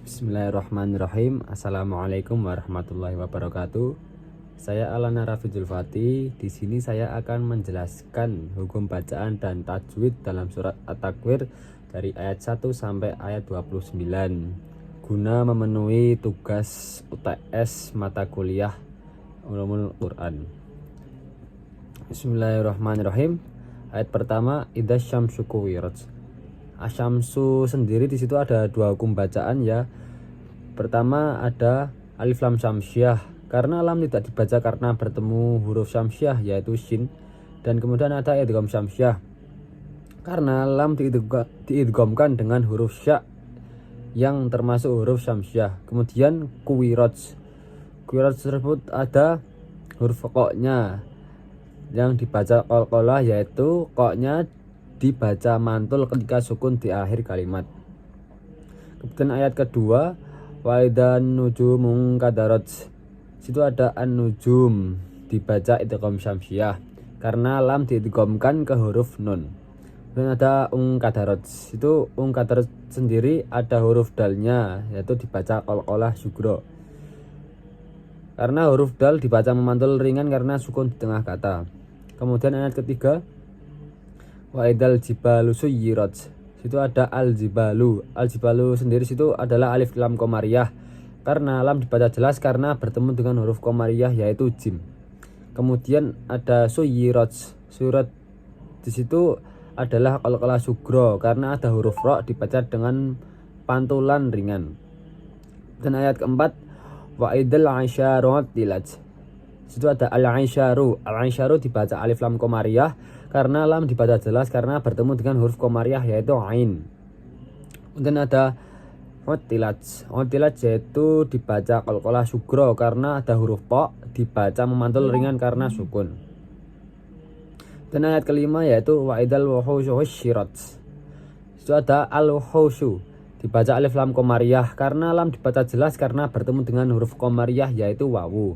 Bismillahirrahmanirrahim. Assalamualaikum warahmatullahi wabarakatuh. Saya Alana Rafidul Fatih. Di sini saya akan menjelaskan hukum bacaan dan tajwid dalam surat At-Takwir dari ayat 1 sampai ayat 29 guna memenuhi tugas UTS mata kuliah Ulumul Quran. Bismillahirrahmanirrahim. Ayat pertama, idza syamsu kuwirat. Asyamsu sendiri di situ ada dua hukum bacaan ya. Pertama ada alif lam syamsiah, karena lam tidak dibaca karena bertemu huruf syamsiah yaitu shin, dan kemudian ada idgham syamsiah karena lam diidghamkan dengan huruf sya yang termasuk huruf syamsiah. Kemudian kuwirat tersebut ada huruf qoknya yang dibaca qalqalah, yaitu qoknya dibaca mantul ketika sukun di akhir kalimat. Kemudian ayat kedua, wa idzan nujumun kadarat. Situ ada an-nujum dibaca idgham syamsiah karena lam diidghamkan ke huruf nun. Dan ada kadarat. Situ kadarat sendiri ada huruf dalnya, yaitu dibaca qalqalah syugro. Karena huruf dal dibaca memantul ringan karena sukun di tengah kata. Kemudian ayat ketiga, wa idzal jibalu suyirat. Situ ada al-jibalu. Al-jibalu sendiri situ adalah alif lam qamariyah karena lam dibaca jelas karena bertemu dengan huruf qamariyah yaitu jim. Kemudian ada suyirat. Surat di situ adalah qalqalah sugro karena ada huruf ro dibaca dengan pantulan ringan. Dan ayat keempat, wa idzal aisyarat tilat. Situ ada al-aisyaru. Al-aisyaru dibaca alif lam qamariyah karena lam dibaca jelas karena bertemu dengan huruf qamariyah yaitu ain. Kemudian ada utilat. Utilat yaitu dibaca qalqalah sugro karena ada huruf po dibaca memantul ringan karena sukun. Dan ayat kelima yaitu wa idzal wuhusyu husyirat. Situ ada al-wuhusyu dibaca alif lam qamariyah karena lam dibaca jelas karena bertemu dengan huruf qamariyah yaitu wawu.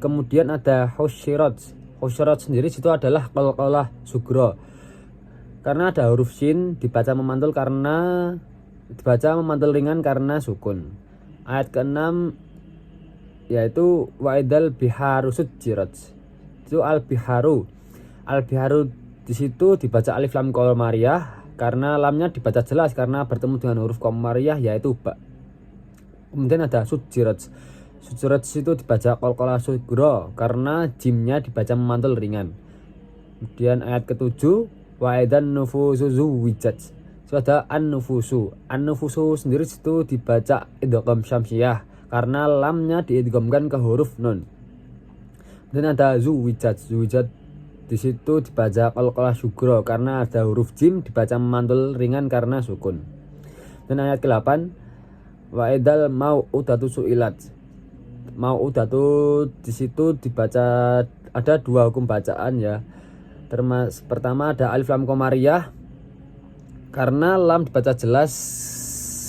Kemudian ada husyirat. Husyirat sendiri situ adalah qalqalah sugro karena ada huruf shin dibaca memantul ringan karena sukun. Ayat ke-6 yaitu wa idzal biharu sujjirat. Itu al-biharu. Al-biharu di situ dibaca alif lam qamariyah karena lamnya dibaca jelas karena bertemu dengan huruf qamariyah yaitu ba. Kemudian ada sujjirat. Sujjirat situ dibaca qalqalah sugro karena jimnya dibaca memantul ringan. Kemudian ayat ke-7, wa idzan nufusu zuwijat. Itu ada an-nufusu. An-nufusu sendiri situ dibaca idgham syamsiah karena lamnya diidghamkan ke huruf nun. Dan ada zuwijat. Zuwijat di situ dibaca qalqalah sugro karena ada huruf jim dibaca memantul ringan karena sukun. Dan ayat ke-8, wa idzal mau'udatu su'ilat. Mau'udatu di situ dibaca ada dua hukum bacaan ya. Pertama ada alif lam qamariyah karena lam dibaca jelas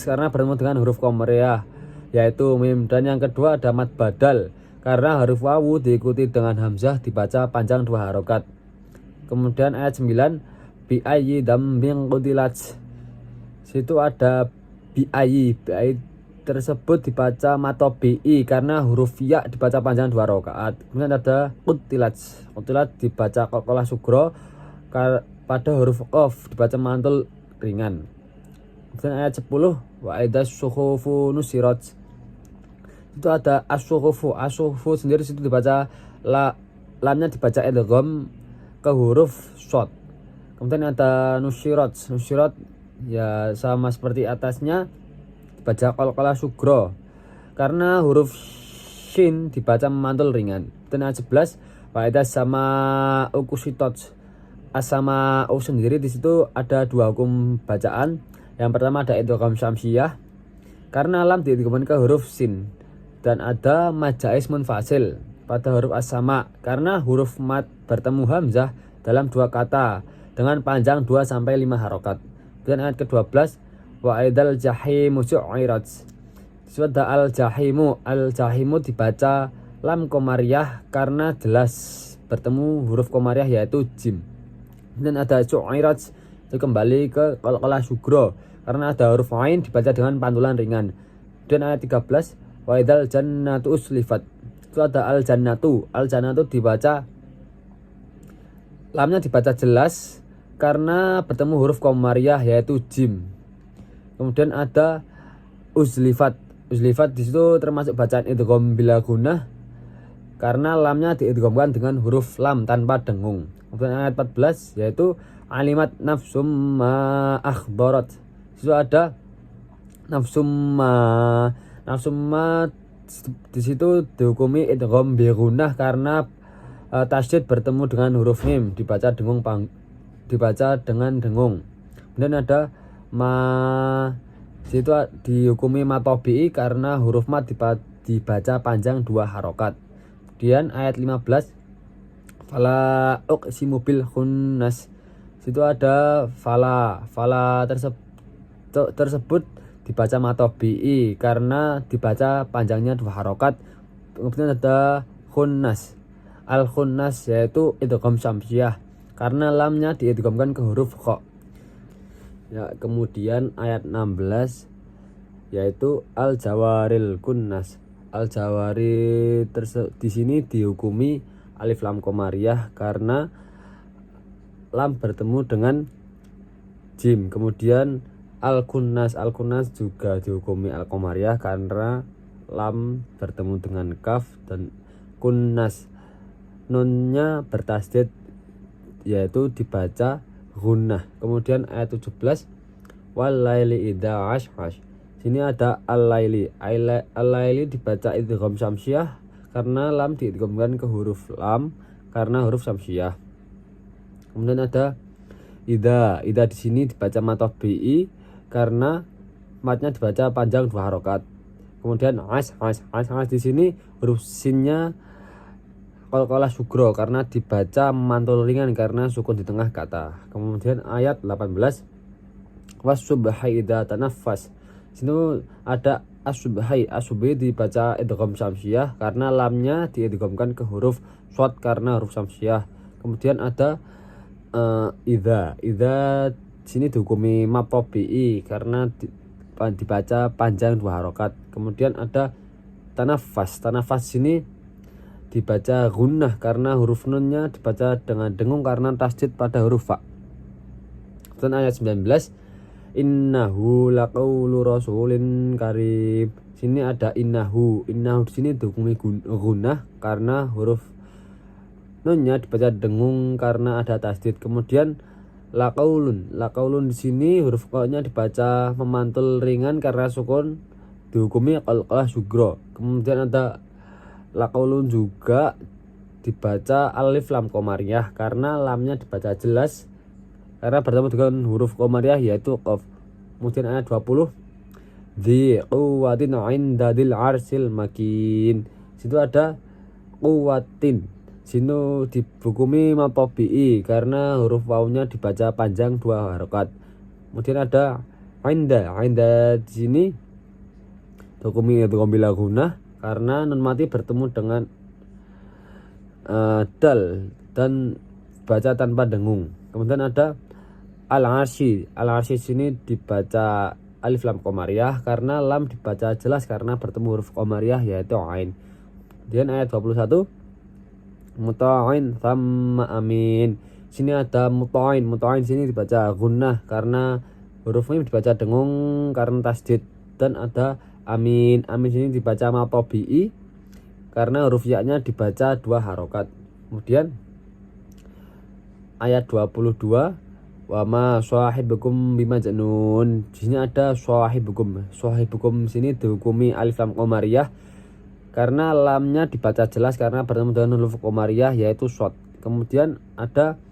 karena bertemu dengan huruf qamariyah yaitu mim. Dan yang kedua ada mad badal karena huruf wawu diikuti dengan hamzah dibaca panjang dua harokat. Kemudian ayat 9, bi ayyi dambin qutilat. Situ ada bi ayyi tersebut dibaca mato bi karena huruf ya dibaca panjang dua rakaat. Kemudian ada qutilat. Qutilat dibaca qalqalah sugro pada huruf qaf dibaca mantul ringan. Kemudian ayat 10, wa idzas suhufu nusirat. Itu ada as-suhufu. As-suhufu sendiri situ dibaca lamnya dibaca idgham ke huruf shad. Kemudian ada nusirat. Nusirat ya sama seperti atasnya baca qalqalah sugro karena huruf shin dibaca memantul ringan. Dan ayat 11, wa idzas sama ukusitot. As-sama sendiri di situ ada dua hukum bacaan. Yang pertama ada idgham syamsiah karena lam diidghamkan ke huruf sin, dan ada mad jaiz munfasil pada huruf as-sama karena huruf mad bertemu hamzah dalam dua kata dengan panjang 2 sampai 5 harokat. Dan ayat ke-12, wa idzal jahimu su'irat. Sudah al-jahimu. Al-jahimu dibaca lam qamariyah karena jelas bertemu huruf qamariyah yaitu jim. Dan ada su'irat itu kembali ke qalqalah sugro karena ada huruf ain dibaca dengan pantulan ringan. Dan ayat 13 wa idzal jannatu uslifat, itu ada al jannatu dibaca, lamnya dibaca jelas karena bertemu huruf qamariyah yaitu jim. Kemudian ada uzlifat di situ termasuk bacaan idgham bila gunnah karena lamnya diidghamkan dengan huruf lam tanpa dengung. Kemudian ayat 14 yaitu alimat nafsum ma akhbarat, itu ada nafsum ma di situ dihukumi idgham bi gunnah karena tasydid bertemu dengan huruf mim dibaca dengan dengung. Kemudian ada ma di situ dihukumi matobi'i karena huruf mat dibaca panjang 2 harokat. Kemudian ayat 15 fala uqsimu bil khunnas, situ ada fala tersebut dibaca matobi'i karena dibaca panjangnya 2 harokat. Kemudian ada khunnas, al khunnas yaitu idgham syamsiyah karena lamnya diidghamkan ke huruf kha. Ya, kemudian ayat 16 yaitu al jawaril kunnas. Al jawari di sini dihukumi alif lam qamariyah karena lam bertemu dengan jim. Kemudian al kunnas juga dihukumi al qamariyah karena lam bertemu dengan kaf dan kunnas nunnya bertasydid yaitu dibaca gunnah. Kemudian ayat 17 wal laili idza ash'ash, sini ada al-laili dibaca idgham syamsiyah karena lam diidghamkan ke huruf lam karena huruf syamsiyah. Kemudian ada idza di sini dibaca matobi'i karena matnya dibaca panjang 2 harokat. Kemudian as di sini huruf sinnya qalqalah sugro karena dibaca mantul ringan karena sukun di tengah kata. Kemudian ayat 18 was-subhi idza tanaffas, sini ada as-subhi dibaca idgham syamsiyah karena lamnya diidghamkan ke huruf shad karena huruf syamsiyah. Kemudian ada idza sini dihukumi matobi'i karena dibaca panjang 2 harokat. Kemudian ada tanafas sini dibaca gunnah karena huruf nunnya dibaca dengan dengung karena tasydid pada huruf fa. Dan ayat 19 innahu laqaulu rasulin karim, sini ada innahu di sini dihukumi gunnah karena huruf nunnya dibaca dengung karena ada tasydid. Kemudian laqaulun di sini huruf qa-nya dibaca memantul ringan karena sukun dihukumi qalqalah sugro. Kemudian ada laqaulun juga dibaca alif lam qamariyah karena lamnya dibaca jelas karena bertemu dengan huruf qamariyah yaitu qaf. Kemudian ayat 20 dzi quwwatin 'inda dzil 'arsyil makin, situ ada quwwatin, sini dihukumi matobi'i karena huruf wawunya dibaca panjang 2 harokat. Kemudian ada 'inda di sini dihukumi idgham bila gunnah karena nun mati bertemu dengan dal dan baca tanpa dengung. Kemudian ada al-arsy sini dibaca alif lam qamariyah karena lam dibaca jelas karena bertemu huruf qamariyah yaitu ain. Kemudian ayat 21 muta'in thamma amin, sini ada muta'in sini dibaca gunnah karena huruf mim dibaca dengung karena tasydid. Dan ada amin sini dibaca matobi'i karena huruf ya-nya dibaca 2 harokat. Kemudian ayat 22 wa ma sahibukum bimajnun, di sini ada sahibukum sini dihukumi alif lam qamariyah karena lamnya dibaca jelas karena bertemu dengan huruf qamariyah yaitu shad. Kemudian ada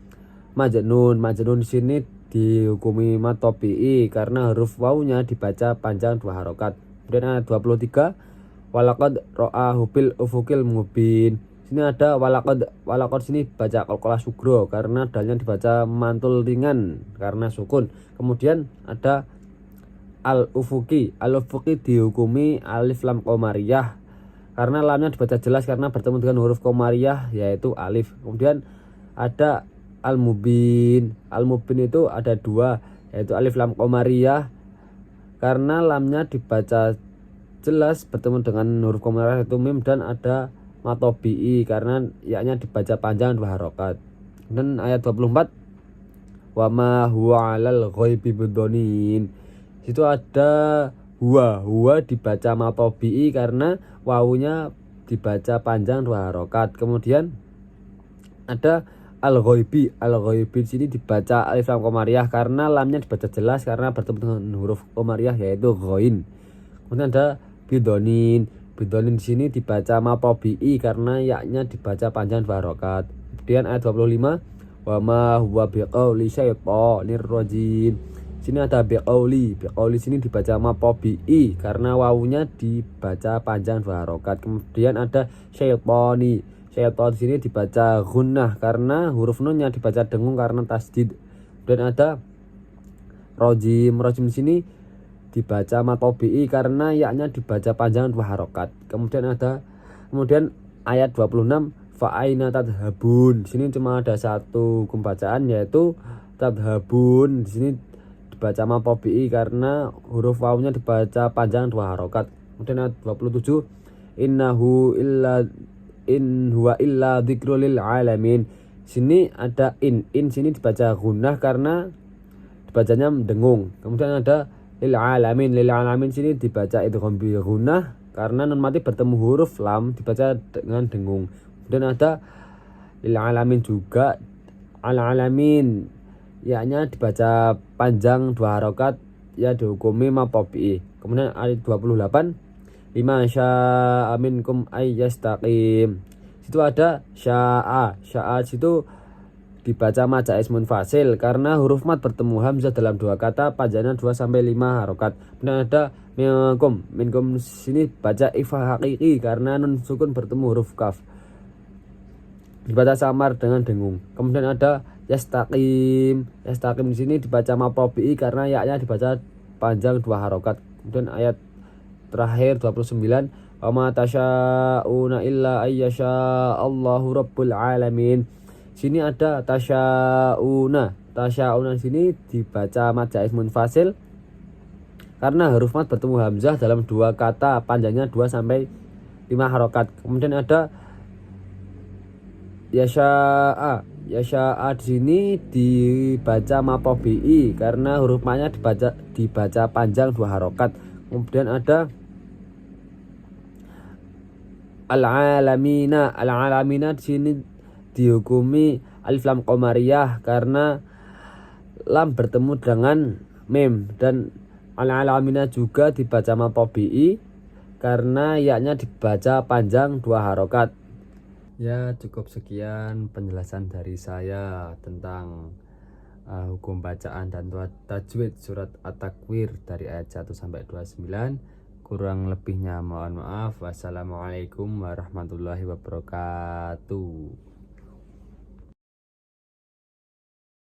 majnun di sini dihukumi matobi'i karena huruf wawunya dibaca panjang 2 harokat. Kemudian ayat 23 walaqad ra'ahu bil ufuqil mubin, sini ada walaqad sini baca qalqalah sugro karena dalnya dibaca mantul ringan karena sukun. Kemudian ada al-ufuqi dihukumi alif lam qamariyah karena lamnya dibaca jelas karena bertemu dengan huruf qamariyah yaitu alif. Kemudian ada al-mubin itu ada 2 yaitu alif lam qamariyah karena lamnya dibaca jelas bertemu dengan huruf komariah yaitu mim, dan ada matobi'i karena yaknya dibaca panjang 2 harokat. Dan ayat 24, wa ma huwa 'alal ghaibi bidonin, situ ada huwa dibaca matobi'i karena wawunya dibaca panjang 2 harokat. Kemudian ada al-ghaibi di sini dibaca alif lam komariah karena lamnya dibaca jelas karena bertemu dengan huruf komariah yaitu ghain. Kemudian ada bidonin di sini dibaca matobi'i karena yaknya dibaca panjang 2 harokat. Kemudian ayat 25, wa ma huwa biqauli syaitonir rajim, sini ada biqauli sini dibaca matobi'i karena wawunya dibaca panjang 2 harokat. Kemudian ada syaitoni di sini dibaca gunnah karena huruf nunnya dibaca dengung karena tasdid. Dan ada rojim di sini dibaca matobi'i karena yaknya dibaca panjang 2 harokat. Kemudian ayat 26, fa aina tadhabun, di sini cuma ada satu hukum bacaan yaitu tadhabun, di sini dibaca matobi'i karena huruf wawunya dibaca panjang 2 harokat. Kemudian ayat 27, in huwa illa dzikrul lil alamin, sini ada in sini dibaca gunnah karena dibacanya dengung. Kemudian ada lil alamin sini dibaca idgham bi gunnah karena nun mati bertemu huruf lam dibaca dengan dengung. Kemudian ada lil alamin juga, al alamin yaknya dibaca panjang 2 harokat ya dihukumi matobi'i. Kemudian ayat 28, lima sya'a minkum ayyastaqim, situ ada sya'a situ dibaca maja ismun fasil karena huruf mat bertemu hamzah dalam 2 kata panjangnya 2 sampai 5 harokat. Kemudian ada minkum sini baca ifa haqiqi karena nun sukun bertemu huruf kaf dibaca samar dengan dengung. Kemudian ada yastaqim di sini dibaca matobi'i karena yaknya dibaca panjang 2 harokat. Kemudian ayat terakhir 29, wa ma tasya'una illa ayyasha Allahu rabbul alamin, sini ada tasya'una sini dibaca mad jaiz munfasil karena huruf mat bertemu hamzah dalam 2 kata panjangnya 2 sampai 5 harokat. Kemudian ada yasha'a di sini dibaca matobi'i karena huruf ma-nya dibaca panjang 2 harokat. Kemudian ada al-alamina di sini dihukumi alif lam qamariyah karena lam bertemu dengan mim, dan al-alamina juga dibaca matobi'i karena yaknya dibaca panjang 2 harokat. Ya, cukup sekian penjelasan dari saya tentang hukum bacaan dan tajwid surat At-Takwir dari ayat 1 sampai 29. Kurang lebihnya mohon maaf. Wassalamualaikum warahmatullahi wabarakatuh.